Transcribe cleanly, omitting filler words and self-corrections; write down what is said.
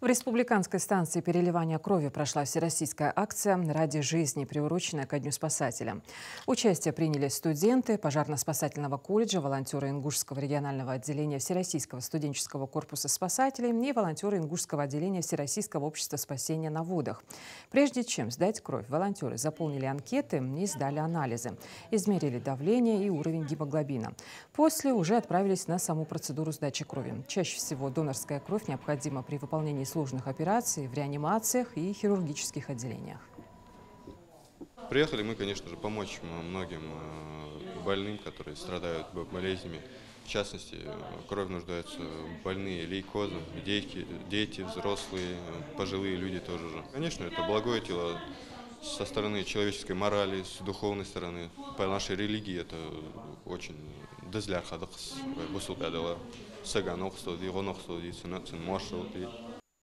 В республиканской станции переливания крови прошла всероссийская акция «Ради жизни», приуроченная ко Дню спасателя. Участие приняли студенты пожарно-спасательного колледжа, волонтеры Ингушского регионального отделения Всероссийского студенческого корпуса спасателей и волонтеры Ингушского отделения Всероссийского общества спасения на водах. Прежде чем сдать кровь, волонтеры заполнили анкеты и сдали анализы. Измерили давление и уровень гемоглобина. После уже отправились на саму процедуру сдачи крови. Чаще всего донорская кровь необходима при выполнении сложных операций в реанимациях и хирургических отделениях. Приехали мы, конечно же, помочь многим больным, которые страдают болезнями. В частности, в крови нуждаются больные лейкозом, дети, взрослые, пожилые люди тоже же. Конечно, это благое дело со стороны человеческой морали, с духовной стороны. По нашей религии это очень дезлярхадакс,